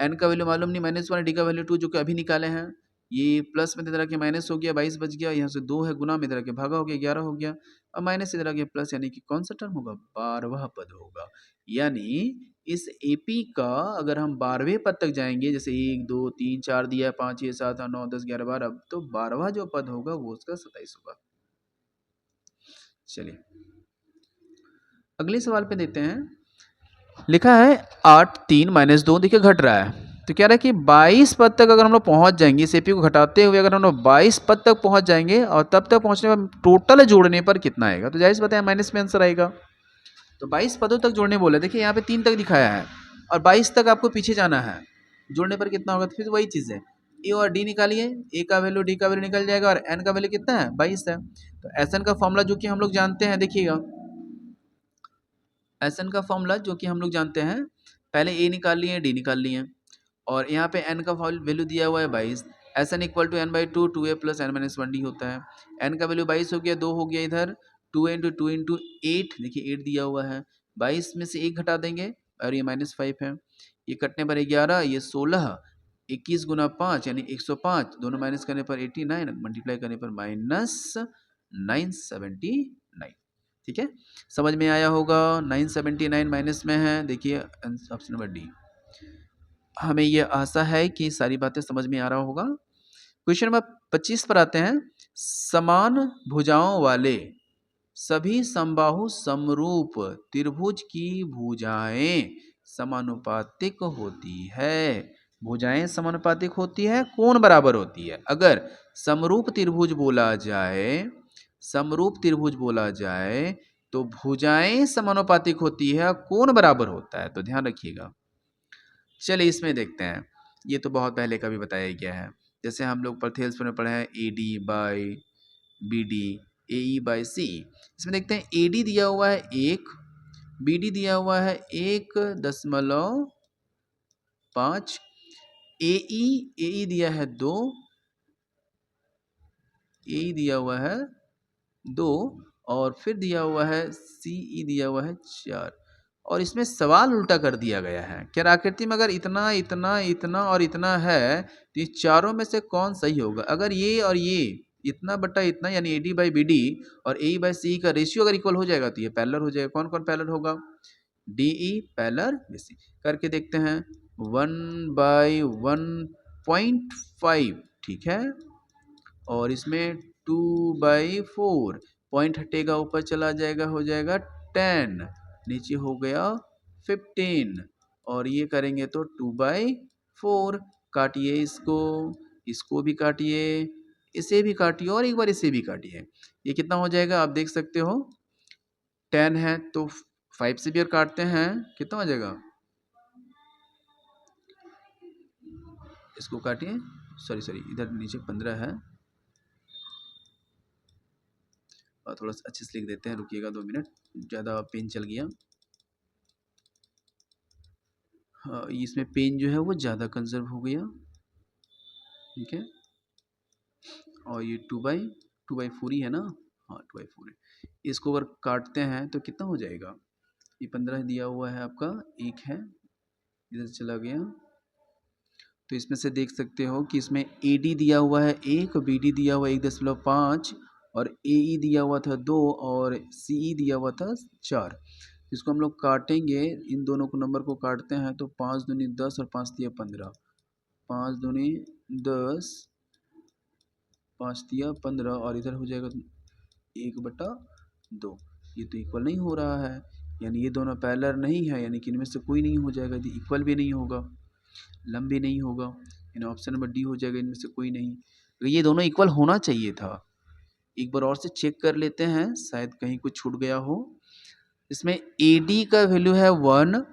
एन का वैल्यू मालूम नहीं -1, डी का वैल्यू 2 जो कि अभी निकाले हैं। ये प्लस में इधर के माइनस हो गया, 22 बच गया, यहाँ से 2 है गुना में इधर के भागा हो गया, 11 हो गया, और माइनस इधर के प्लस, यानी कि कौन सा टर्म होगा, 12वां पद होगा। यानी इस एपी का अगर हम 12वें पद तक जाएंगे, जैसे 1, 2, 3, 4 दिया है, 5, 6, 7, 8, 9, 10, 11, 12, तो 12वां जो पद होगा वो उसका 27 होगा। चलिए अगले सवाल पे देते हैं, लिखा है 8, 3, -2, देखिए घट रहा है। तो कह रहा है कि 22 पद तक अगर हम लोग पहुंच जाएंगे, इस एपी को घटाते हुए अगर हम लोग 22 पद तक पहुंच जाएंगे और तब तक पहुंचने पर टोटल जोड़ने पर कितना आएगा। तो जाहिर सी बात है माइनस में आंसर आएगा। तो 22 पदों तक जोड़ने बोले, देखिए यहाँ पे 3 तक दिखाया है और 22 तक आपको पीछे जाना है, जोड़ने पर कितना होगा। तो फिर वही चीज़ है, ए और डी निकालिए, ए का वैल्यू डी का वैल्यू निकल जाएगा और एन का वैल्यू कितना है, 22 है। तो एस एन का फॉर्मूला जो कि हम लोग जानते हैं, देखिएगा एस एन का फॉर्मूला जो कि हम लोग जानते हैं, पहले ए निकाल लिए, डी निकाल लिए और यहाँ पे एन का वैल्यू दिया हुआ है 22। S N equal to n/2 2a + n-1d होता है। एन का वैल्यू 22 हो गया, 2 हो गया इधर, 2a × 2 × 8, देखिए 8 दिया हुआ है, 22 में से 1 घटा देंगे और ये -5 है, ये कटने पर 11, ये 16, 21 × 5 यानी 105, दोनों माइनस करने पर 89, मल्टीप्लाई करने पर -979। ठीक है, समझ में आया होगा। 979 माइनस में है, देखिए ऑप्शन नंबर डी। हमें ये आशा है कि सारी बातें समझ में आ रहा होगा। क्वेश्चन नंबर 25 पर आते हैं, समान भुजाओं वाले सभी समबाहु समरूप त्रिभुज की भुजाएं समानुपातिक होती है। भुजाएं समानुपातिक होती है, कोण बराबर होती है। अगर समरूप त्रिभुज बोला जाए, समरूप त्रिभुज बोला जाए तो भुजाएं समानुपातिक होती है, कोण बराबर होता है। तो ध्यान रखिएगा। चलिए इसमें देखते हैं, ये तो बहुत पहले का भी बताया गया है। जैसे हम लोग परथेल्स में पढ़े हैं AD/BD AE/C। इसमें देखते हैं AD दिया हुआ है 1, BD दिया हुआ है 1.5, AE दिया है 2, AE दिया हुआ है 2 और फिर दिया हुआ है CE दिया हुआ है 4। और इसमें सवाल उल्टा कर दिया गया है। क्या आकृति में अगर इतना इतना इतना और इतना है तो ये चारों में से कौन सही होगा? अगर ये और ये इतना बटा इतना यानी AD/BD और AE/CE का रेशियो अगर इक्वल हो जाएगा तो ये पैरेलल हो जाएगा। कौन कौन पैरेलल होगा? DE parallel BC। करके देखते हैं 1/1.5 ठीक है। और इसमें 2/4 पॉइंट हटेगा ऊपर चला जाएगा हो जाएगा 10, नीचे हो गया 15 और ये करेंगे तो 2/4। काटिए इसको भी काटिए, इसे भी काटिए और एक बार इसे भी काटिए। ये कितना हो जाएगा आप देख सकते हो 10 है तो 5 से भी और काटते हैं कितना हो जाएगा, इसको काटिए, सॉरी इधर नीचे 15 है और थोड़ा सा अच्छे से लिख देते हैं, रुकिएगा 2 मिनट, ज़्यादा पेन चल गया। हाँ इसमें पेन जो है वो ज़्यादा कंजर्व हो गया, ठीक है। और ये 2/4 ही है ना, हाँ 2/4 है। इसको अगर काटते हैं तो कितना हो जाएगा, ये 15 दिया हुआ है आपका, एक है इधर से चला गया, तो इसमें से देख सकते हो कि इसमें AD दिया हुआ है 1, BD दिया हुआ है 1.5 और AE दिया हुआ था 2 और CE दिया हुआ था 4। इसको हम लोग काटेंगे, इन दोनों को नंबर को काटते हैं तो 5 दूनी 10 और 5 दिया 15, 5 दूनी 10, 5 दिया 15 और इधर हो जाएगा 1/2। ये तो इक्वल नहीं हो रहा है, यानी ये दोनों पैरेलल नहीं है, यानी कि इनमें से कोई नहीं हो जाएगा, यदि इक्वल भी नहीं होगा, लंबी नहीं होगा, यानी ऑप्शन नंबर डी हो जाएगा, इनमें से कोई नहीं। तो ये दोनों इक्वल होना चाहिए था। एक बार और से चेक कर लेते हैं, शायद कहीं कुछ छूट गया हो। इसमें AD का वैल्यू है 1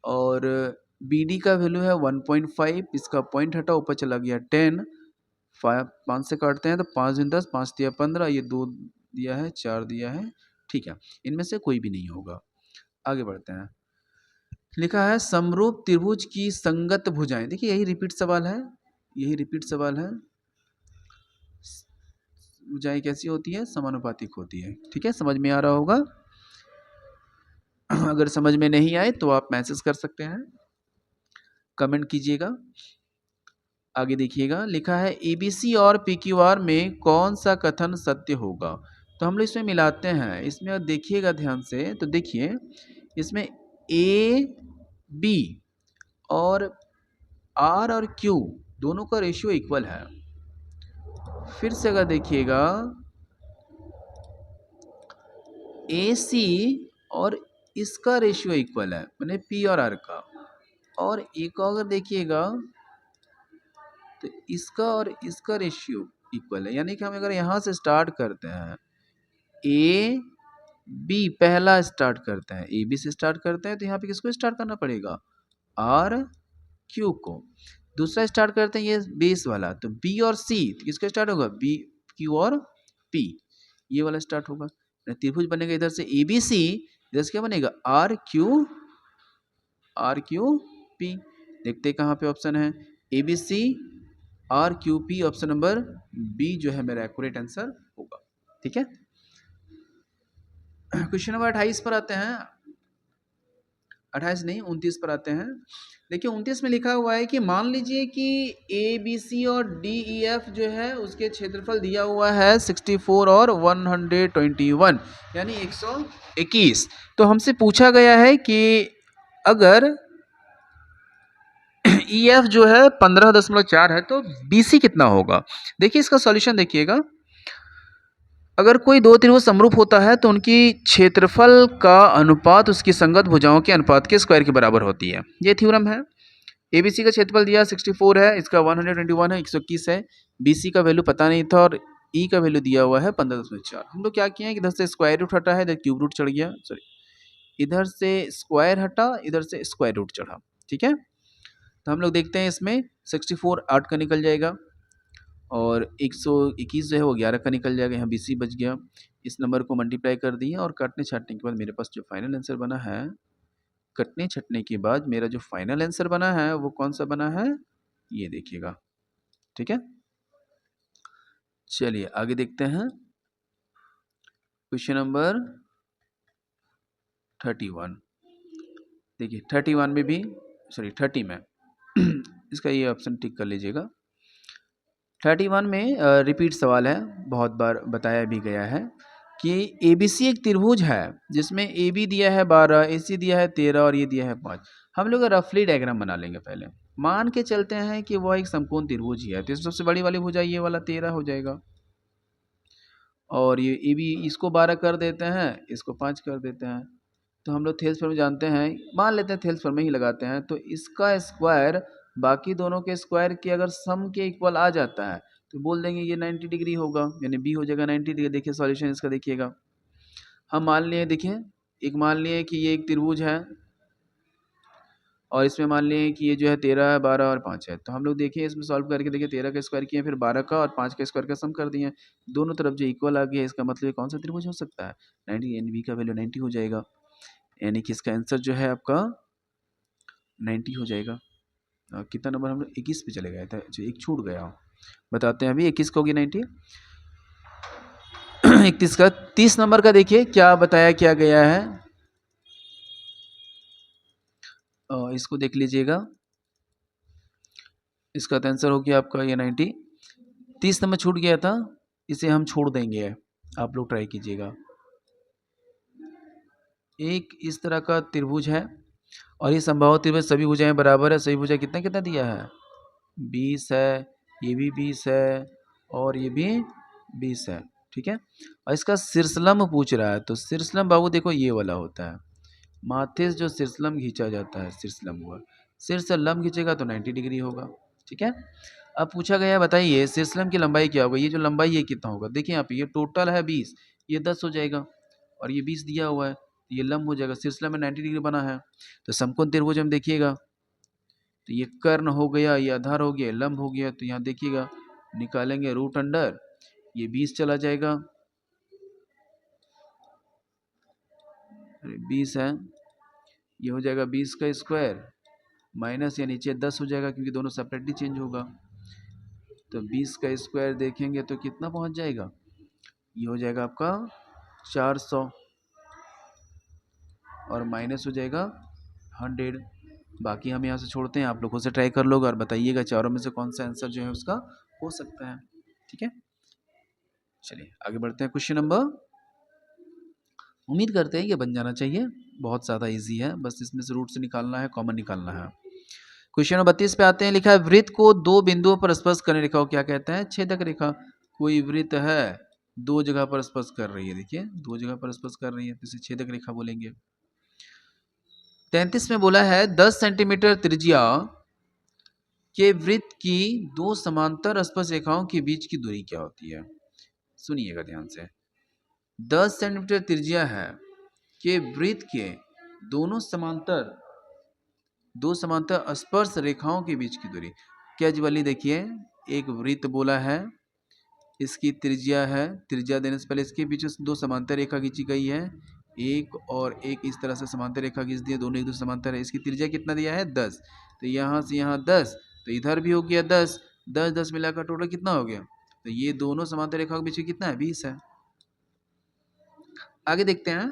और BD का वैल्यू है 1.5, इसका पॉइंट हटा ऊपर चला गया 10, 5 से काटते हैं तो 5 दूनी 10, 5 दिया 15, ये 2 दिया है 4 दिया है, ठीक है, इनमें से कोई भी नहीं होगा। आगे बढ़ते हैं, लिखा है समरूप त्रिभुज की संगत भुजाएं। देखिए यही रिपीट सवाल है, यही रिपीट सवाल है। भुजाएं कैसी होती है, समानुपातिक होती है, ठीक है, समझ में आ रहा होगा। अगर समझ में नहीं आए तो आप मैसेज कर सकते हैं, कमेंट कीजिएगा। आगे देखिएगा, लिखा है ABC और PQR में कौन सा कथन सत्य होगा। तो हम लोग इसमें मिलाते हैं, इसमें देखिएगा ध्यान से, तो देखिए इसमें AB और R और Q दोनों का रेशियो इक्वल है। फिर से अगर देखिएगा AC और इसका रेशियो इक्वल है, मैंने P और R का, और एक अगर देखिएगा तो इसका और इसका रेशियो इक्वल है, यानी कि हम अगर यहाँ से स्टार्ट करते हैं AB पहला स्टार्ट करते हैं, AB से स्टार्ट करते हैं तो यहाँ पे किसको स्टार्ट करना पड़ेगा, RQ को। दूसरा स्टार्ट करते हैं ये बेस वाला, तो B और C तो किसका स्टार्ट होगा, BQ और P, ये वाला स्टार्ट होगा। त्रिभुज बनेगा इधर से ABC, इधर से क्या बनेगा RQP। देखते हैं कहाँ पे ऑप्शन है, ABC RQP, option number B जो है मेरा एक्यूरेट आंसर होगा, ठीक है। क्वेश्चन नंबर 28 पर आते हैं, 28 नहीं 29 पर आते हैं। देखिए 29 में लिखा हुआ है कि मान लीजिए कि ABC और DEF जो है उसके क्षेत्रफल दिया हुआ है 64 और 121 यानी 121। तो हमसे पूछा गया है कि अगर EF जो है 15.4 है तो BC कितना होगा। देखिए इसका सॉल्यूशन देखिएगा, अगर कोई दो त्रिभुज समरूप होता है तो उनकी क्षेत्रफल का अनुपात उसकी संगत भुजाओं के अनुपात के स्क्वायर के बराबर होती है। ये थ्योरम है। ABC का क्षेत्रफल दिया 64 है, इसका 121 है, 121 है। BC का वैल्यू पता नहीं था और E का वैल्यू दिया हुआ है 15.4। हम लोग क्या किए हैं कि इधर से स्क्वायर रूट हटा है, इधर क्यूब रूट चढ़ गया, सॉरी इधर से स्क्वायर हटा, इधर से स्क्वायर रूट चढ़ा, ठीक है। तो हम लोग देखते हैं इसमें 64 8 का निकल जाएगा और 121 जो है वो 11 का निकल जाएगा, यहाँ 20 ही बच गया। इस नंबर को मल्टीप्लाई कर दिए और काटने छाँटने के बाद मेरे पास जो फाइनल आंसर बना है, कटने छँटने के बाद मेरा जो फाइनल आंसर बना है वो कौन-सा बना है, ये देखिएगा। ठीक है? चलिए आगे देखते हैं। Question number 31। देखिए 31 में भी, सॉरी 30 में इसका ये ऑप्शन टिक कर लीजिएगा। 31 में रिपीट सवाल है, बहुत बार बताया भी गया है कि एबीसी एक त्रिभुज है जिसमें ए बी दिया है 12, ए सी दिया है 13 और ये दिया है 5। हम लोग रफली डायग्राम बना लेंगे पहले। मान के चलते हैं कि वह एक समकोण त्रिभुज ही है, तो सबसे बड़ी वाली भुजा ये वाला 13 हो जाएगा, और ये ए बी इसको 12 कर देते हैं, इसको 5 कर देते हैं। तो हम लोग थेल्स फॉर्म जानते हैं, मान लेते हैं थेल्स फॉर्म में ही लगाते हैं। तो इसका स्क्वायर बाकी दोनों के स्क्वायर के अगर सम के इक्वल आ जाता है तो बोल देंगे ये 90 डिग्री होगा, यानी बी हो जाएगा 90 डिग्री। देखिए सॉल्यूशन इसका देखिएगा। हम मान लिए, देखिए एक मान लिए कि ये एक त्रिभुज है और इसमें मान लिए कि ये जो है 13 है, 12 और 5 है। तो हम लोग देखिए इसमें सॉल्व करके देखिए 13 का स्क्वायर किए, फिर 12 का और 5 का स्क्वायर का सम कर दिए, दोनों तरफ जो इक्वल आ गया, इसका मतलब ये कौन सा त्रिभुज हो सकता है, 90, यानी बी का वैल्यू 90 हो जाएगा, यानी कि इसका आंसर जो है आपका 90 हो जाएगा। कितना नंबर हम लोग 21 पे चले गए थे, अच्छा एक छूट गया, बताते हैं अभी। 21 का होगी 90 31 का 30 नंबर का देखिए क्या बताया क्या गया है, इसको देख लीजिएगा। इसका तो आंसर हो गया आपका ये 90। 30 नंबर छूट गया था, इसे हम छोड़ देंगे, आप लोग ट्राई कीजिएगा। एक इस तरह का त्रिभुज है और ये संभावित त्रिभुज सभी भुजाएं बराबर है। सभी भुजा कितना कितना दिया है, 20 है, ये भी 20 है और ये भी 20 है। ठीक है, और इसका शीर्षलंब पूछ रहा है, तो शीर्षलंब बाबू देखो ये वाला होता है, माथे से जो शीर्षलंब खींचा जाता है, शीर्षलंब हुआ, शीर्षलंब खींचेगा तो 90 डिग्री होगा। ठीक है, अब पूछा गया है बताइए शीर्षलंब की लंबाई क्या होगा, ये जो लंबाई है कितना होगा। देखिए यहाँ पे ये टोटल है 20, ये 10 हो जाएगा और ये 20 दिया हुआ है, तो ये लंब हो जाएगा, शीर्षलंब में 90 डिग्री बना है। तो समकोण त्रिभुज में देखिएगा, तो ये कर्ण हो गया, ये आधार हो गया, लंब हो गया, तो यहाँ देखिएगा निकालेंगे रूट अंडर, ये 20 चला जाएगा, 20 है, ये हो जाएगा 20 का स्क्वायर माइनस, या नीचे 10 हो जाएगा क्योंकि दोनों सेपरेटली चेंज होगा। तो 20 का स्क्वायर देखेंगे तो कितना पहुंच जाएगा, ये हो जाएगा आपका 400 और माइनस हो जाएगा 100। बाकी हम यहाँ से छोड़ते हैं, आप लोगों से ट्राई कर लोगे और बताइएगा चारों में से कौन सा आंसर जो है उसका हो सकता है। ठीक है, चलिए आगे बढ़ते हैं। क्वेश्चन नंबर, उम्मीद करते हैं ये बन जाना चाहिए, बहुत ज़्यादा इजी है, बस इसमें से रूट से निकालना है, कॉमन निकालना है। क्वेश्चन नंबर 32 पे आते हैं, लिखा है वृत्त को दो बिंदुओं पर स्पर्श करने रेखा को क्या कहते हैं, छेदक रेखा। कोई वृत्त है, दो जगह पर स्पर्श कर रही है, देखिए दो जगह पर स्पर्श कर रही है, तो इसे छेदक रेखा बोलेंगे। 33 में बोला है 10 सेंटीमीटर त्रिज्या के वृत्त की दो समांतर स्पर्श रेखाओं के बीच की दूरी क्या होती है। सुनिएगा ध्यान से, 10 सेंटीमीटर त्रिज्या है के वृत्त के दोनों समांतर, दो समांतर स्पर्श रेखाओं के बीच की दूरी क्या जी वाली। देखिए एक वृत्त बोला है, इसकी त्रिज्या है, त्रिज्या देने से पहले इसके बीच दो समांतर रेखा खींची गई है, एक और एक इस तरह से समांतर रेखा खींच दी है, दोनों एक दूसरे समांतर है। इसकी त्रिज्या कितना दिया है 10, तो यहाँ से यहाँ 10, तो इधर भी हो गया 10, 10 10 मिलाकर टोटल कितना हो गया, तो ये दोनों समांतर रेखा के बीच कितना है 20 है। आगे देखते हैं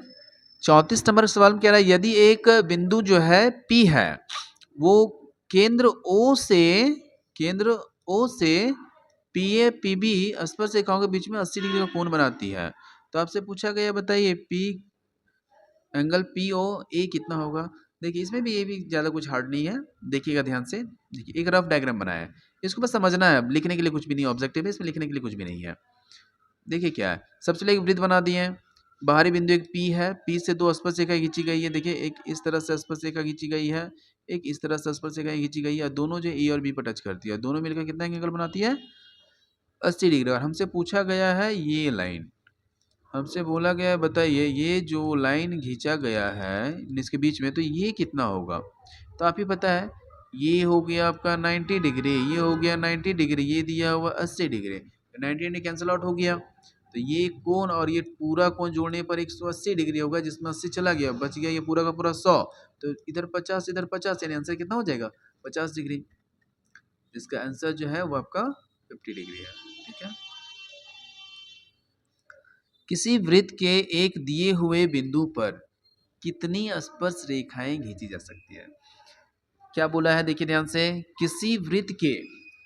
34 नंबर सवाल में कह रहा है यदि एक बिंदु जो है P है वो केंद्र O से PA PB स्पर्श रेखाओं के बीच में 80 डिग्री का कोण बनाती है, तो आपसे पूछा गया बताइए P एंगल POA कितना होगा। देखिए इसमें भी ये भी ज़्यादा कुछ हार्ड नहीं है, देखिएगा ध्यान से। देखिए एक रफ डायग्राम बनाया है, इसको बस समझना है, लिखने के लिए कुछ भी नहीं, ऑब्जेक्टिव है इसमें, लिखने के लिए कुछ भी नहीं है। देखिए क्या है, सबसे पहले एक वृत्त बना दिए हैं, बाहरी बिंदु एक P है, P से दो स्पर्श रेखा खींची गई है। देखिए एक इस तरह से स्पर्श रेखा खींची गई है, एक इस तरह से स्पर्श रेखा खींची गई है, दोनों जो A और B पर टच करती है, दोनों मिलकर कितना एंगल बनाती है 80 डिग्री। और हमसे पूछा गया है ये लाइन, हमसे बोला गया है बताइए ये जो लाइन खींचा गया है इसके बीच में, तो ये कितना होगा। तो आप ही पता है ये हो गया आपका 90 डिग्री, ये हो गया 90 डिग्री, ये दिया हुआ 80 डिग्री, 90 कैंसिल आउट हो गया। तो ये कोण और ये पूरा कोण जोड़ने पर 180 डिग्री होगा, जिसमें 80 चला गया, बच गया ये पूरा का पूरा 100। तो इधर 50 इधर 50, यानी आंसर कितना हो जाएगा 50 डिग्री। इसका आंसर जो है वो आपका 50 डिग्री है। ठीक है। किसी वृत्त के एक दिए हुए बिंदु पर कितनी स्पर्श रेखाएं खींची जा सकती है? क्या बोला है देखिए ध्यान से, किसी वृत्त के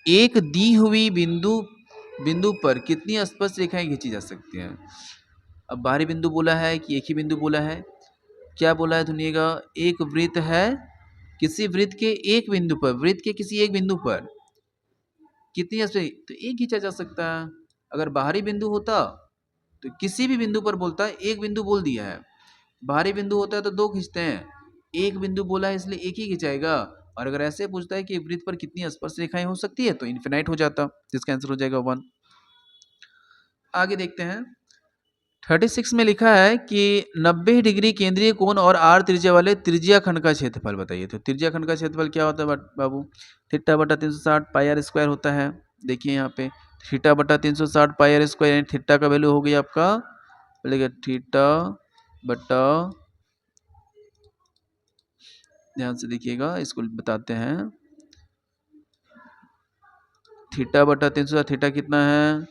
एक दी हुई बिंदु पर कितनी स्पर्श रेखाएं खींची जा सकती हैं? अब बाहरी बिंदु बोला है कि एक ही बिंदु बोला है? क्या बोला है सुनिएगा, एक वृत्त है, किसी वृत्त के एक बिंदु पर, वृत्त के किसी एक बिंदु पर कितनी स्पर्श, तो एक खींचा जा सकता है। अगर बाहरी बिंदु होता तो किसी भी बिंदु पर बोलता है, एक बिंदु बोल दिया है, बाहरी बिंदु होता है तो दो खींचते हैं, एक बिंदु बोला है इसलिए एक ही खिंचाएगा। और अगर ऐसे पूछता है कि वृत्त पर कितनी स्पर्श रेखाएं हो सकती है तो इनफिनाइट हो जाता, जिसका आंसर हो जाएगा 1। आगे देखते हैं 36 में लिखा है कि 90 डिग्री केंद्रीय कोण और r त्रिज्या वाले त्रिज्या खंड का क्षेत्रफल बताइए। तो त्रिज्या खंड का क्षेत्रफल क्या होता है बाबू, थीटा बटा 360 पाई आर स्क्वायर होता है। देखिए यहाँ पे थीटा बटा 360 पाई आर स्क्वायर, यानी थीटा का वैल्यू हो गया आपका, बोलेगा थीटा बटा, ध्यान से देखिएगा इसको बताते हैं, थीटा बटा 360, थीटा कितना है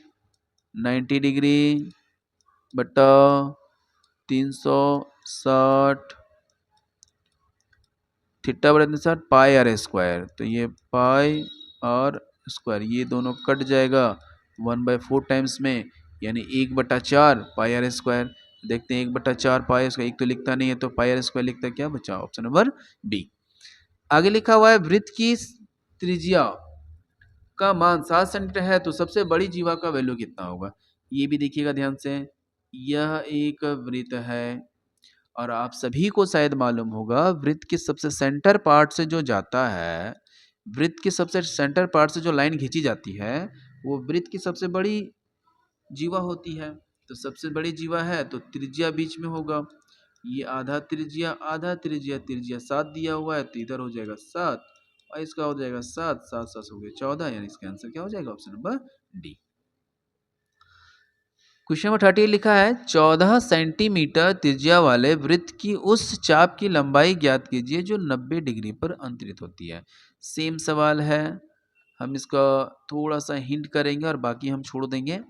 90 डिग्री बटा 360, थीटा बटा 360 पाई आर स्क्वायर, तो ये पाई आर स्क्वायर ये दोनों कट जाएगा 1/4 टाइम्स में, यानी 1/4 पाई आर स्क्वायर। देखते हैं 1/4 पाई स्क्वायर, एक तो लिखता नहीं है तो पाई आर स्क्वायर लिखता है, क्या बचा ऑप्शन नंबर बी। आगे लिखा हुआ है वृत्त की त्रिज्या का मान 7 सेंटीमीटर है तो सबसे बड़ी जीवा का वैल्यू कितना होगा? ये भी देखिएगा ध्यान से, यह एक वृत्त है और आप सभी को शायद मालूम होगा, वृत्त के सबसे सेंटर पार्ट से जो जाता है, वृत्त के सबसे सेंटर पार्ट से जो लाइन खींची जाती है वो वृत्त की सबसे बड़ी जीवा होती है। तो सबसे बड़ी जीवा है तो त्रिज्या बीच में होगा, ये आधा त्रिज्या आधा त्रिज्या, त्रिज्या 7 दिया हुआ है तो इधर हो जाएगा 7 और इसका हो जाएगा 7 7 7 हो गया 14, यानी इसका आंसर क्या हो जाएगा option number D. Question number 38 लिखा है 14 सेंटीमीटर त्रिज्या वाले वृत्त की उस चाप की लंबाई ज्ञात कीजिए जो 90 डिग्री पर अंतरित होती है। सेम सवाल है, हम इसका थोड़ा सा हिंट करेंगे और बाकी हम छोड़ देंगे,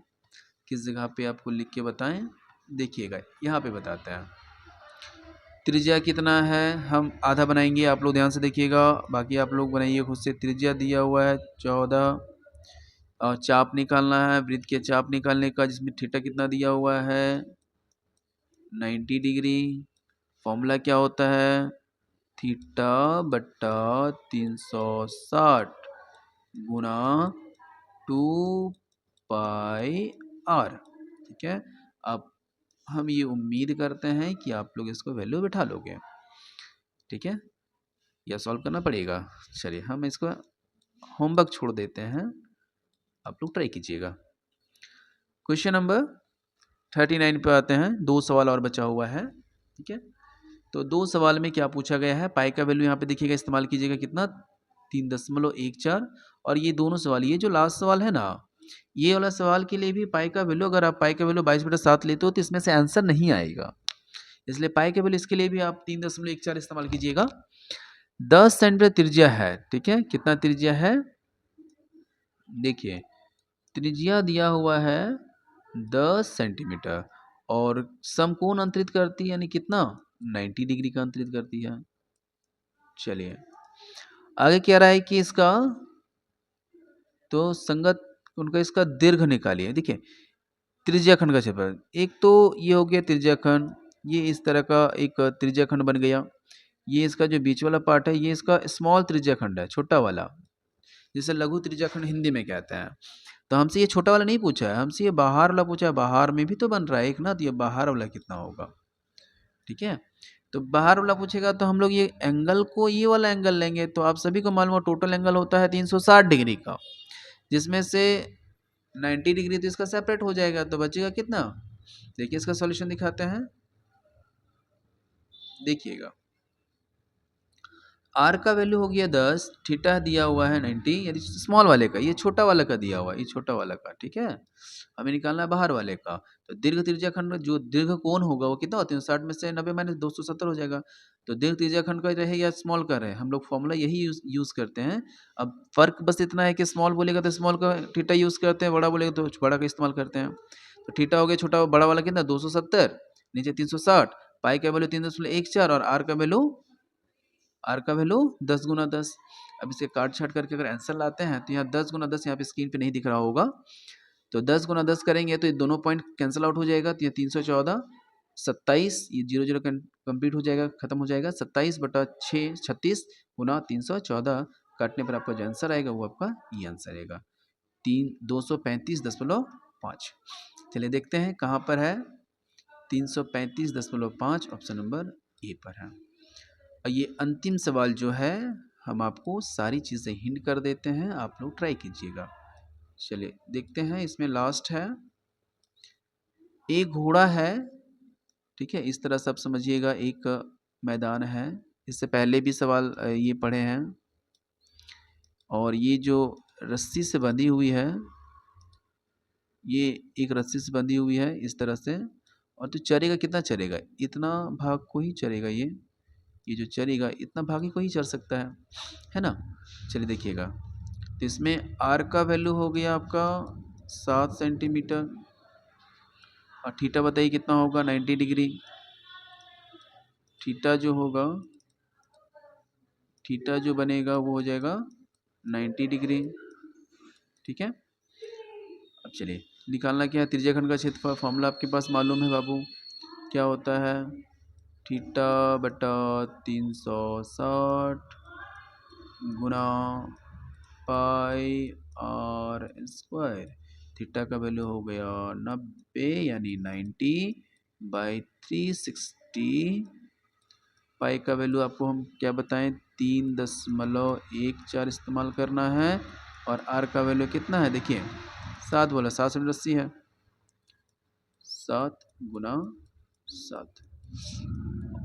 किस जगह पे आपको लिख के बताएं। देखिएगा यहाँ पे बताते हैं त्रिज्या कितना है, हम आधा बनाएंगे, आप लोग ध्यान से देखिएगा, बाकी आप लोग बनाइए खुद से। त्रिज्या दिया हुआ है 14 और चाप निकालना है, वृत्त के चाप निकालने का, जिसमें थीटा कितना दिया हुआ है 90 डिग्री। फॉर्मूला क्या होता है, थीटा बट्टा 360 गुना 2 पाई आर। ठीक है, अब हम ये उम्मीद करते हैं कि आप लोग इसको वैल्यू बिठा लोगे। ठीक है, या सॉल्व करना पड़ेगा। चलिए हम इसको होमवर्क छोड़ देते हैं, आप लोग ट्राई कीजिएगा। क्वेश्चन नंबर 39 पे आते हैं, 2 सवाल और बचा हुआ है। ठीक है, तो 2 सवाल में क्या पूछा गया है, पाई का वैल्यू यहाँ पे देखिएगा इस्तेमाल कीजिएगा कितना 3.14, और ये दोनों सवाल, ये जो लास्ट सवाल है ना, ये वाला सवाल के लिए भी पाई का वैल्यू, अगर आप पाई का वैल्यू 22/7 लेते हो तो इसमें से आंसर नहीं आएगा, इसलिए पाई का वैल्यू इसके लिए भी आप 3.14 इस्तेमाल कीजिएगा। 10 सेंटीमीटर त्रिज्या है। ठीक है, कितना त्रिज्या है, देखिए त्रिज्या दिया हुआ है 10 सेंटीमीटर और समकोण अंतरित करती है, यानी कितना 90 डिग्री का अंतरित करती है। चलिए आगे कह रहा है कि इसका तो संगत उनका इसका दीर्घ निकालिए। देखिए त्रिज्याखंड का क्षेत्रफल, एक तो ये हो गया त्रिज्याखंड, ये इस तरह का एक त्रिज्याखंड बन गया, ये इसका जो बीच वाला पार्ट है ये इसका स्मॉल त्रिज्याखंड है, छोटा वाला, जिसे लघु त्रिज्याखंड हिंदी में कहते हैं। तो हमसे ये छोटा वाला नहीं पूछा है, हमसे ये बाहर वाला पूछा है, बाहर में भी तो बन रहा है एक ना, तो ये बाहर वाला कितना होगा। ठीक है, तो बाहर वाला पूछेगा तो हम लोग ये एंगल को ये वाला एंगल लेंगे, तो आप सभी को मालूम है टोटल एंगल होता है 360 डिग्री का, जिसमें से 90 डिग्री तो इसका सेपरेट हो जाएगा, तो बचेगा कितना। देखिए इसका सॉल्यूशन दिखाते हैं, देखिएगा आर का वैल्यू हो गया 10, थीटा दिया हुआ है 90, यानी स्मॉल वाले का, ये छोटा वाला का दिया हुआ है, ये छोटा वाला का, ठीक है। हमें निकालना है बाहर वाले का। तो दीर्घ त्रिज्याखंड जो दीर्घ कोण होगा वो कितना होता है, 60 में से 90 माइनस 270 हो जाएगा। तो दीर्घ त्रिज्याखंड का रहे या स्मॉल का रहे, हम लोग फॉर्मूला यही यूज करते हैं। अब फर्क बस इतना है कि स्मॉल बोलेगा तो स्मॉल का थीटा यूज करते हैं, बड़ा बोलेगा तो बड़ा का इस्तेमाल करते हैं। तो थीटा हो गया छोटा, बड़ा वाला कितना 270, नीचे 360, पाई का वैल्यू 3.14 और आर का वैल्यू 10 गुना 10। अब इसे काट छाट करके अगर आंसर लाते हैं तो यहाँ 10 गुना 10 यहाँ पे स्क्रीन पे नहीं दिख रहा होगा। तो 10 गुना 10 करेंगे तो ये दोनों पॉइंट कैंसिल आउट हो जाएगा। तो ये 314, 27, ये 0 0 कंप्लीट हो जाएगा, खत्म हो जाएगा। 27/6 36 गुना 314 काटने पर आपका जो आंसर आएगा वो आपका ये आंसर आएगा 235.5। चलिए देखते हैं कहाँ पर है, 335.5 ऑप्शन नंबर ए पर है। और ये अंतिम सवाल जो है हम आपको सारी चीज़ें हिंट कर देते हैं, आप लोग ट्राई कीजिएगा। चलिए देखते हैं, इसमें लास्ट है, एक घोड़ा है, ठीक है, इस तरह से आप समझिएगा। एक मैदान है, इससे पहले भी सवाल ये पढ़े हैं। और ये जो रस्सी से बंधी हुई है, ये एक रस्सी से बंधी हुई है इस तरह से। और तो चरेगा, कितना चरेगा, इतना भाग को ही चरेगा। ये जो चरेगा इतना भाग ही को ही चर सकता है ना। चलिए देखिएगा, तो इसमें आर का वैल्यू हो गया आपका 7 सेंटीमीटर और थीटा बताइए कितना होगा 90 डिग्री। थीटा जो होगा, थीटा जो बनेगा वो हो जाएगा 90 डिग्री, ठीक है। अब चलिए निकालना क्या है, त्रिज्याखंड का क्षेत्रफल, फॉर्मूला आपके पास मालूम है बाबू, क्या होता है, थीटा बटा 360 गुना पाई आर स्क्वायर। थीटा का वैल्यू हो गया 90 यानी 90/360। पाई का वैल्यू आपको हम क्या बताएं, 3.14 इस्तेमाल करना है। और आर का वैल्यू कितना है, देखिए 7 बोला, 7 से 80 है, 7 गुना 7।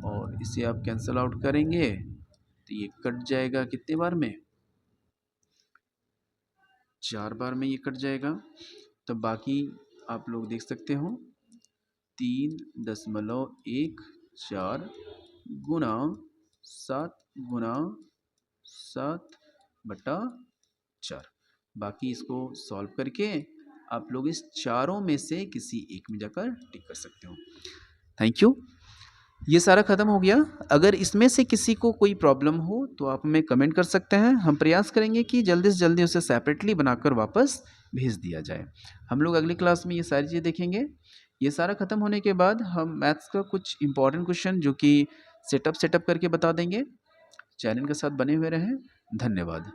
और इसे आप कैंसिल आउट करेंगे तो ये कट जाएगा कितने बार में, 4 बार में ये कट जाएगा। तो बाकी आप लोग देख सकते हो 3.14 गुना 7 गुना 7/4। बाकी इसको सॉल्व करके आप लोग इस चारों में से किसी एक में जाकर टिक कर सकते हो। Thank you. ये सारा ख़त्म हो गया। अगर इसमें से किसी को कोई प्रॉब्लम हो तो आप हमें कमेंट कर सकते हैं, हम प्रयास करेंगे कि जल्दी से जल्दी उसे सेपरेटली बनाकर वापस भेज दिया जाए। हम लोग अगली क्लास में ये सारी चीज़ें देखेंगे। ये सारा ख़त्म होने के बाद हम मैथ्स का कुछ इंपॉर्टेंट क्वेश्चन जो कि सेटअप करके बता देंगे। चैनल के साथ बने हुए रहें। धन्यवाद।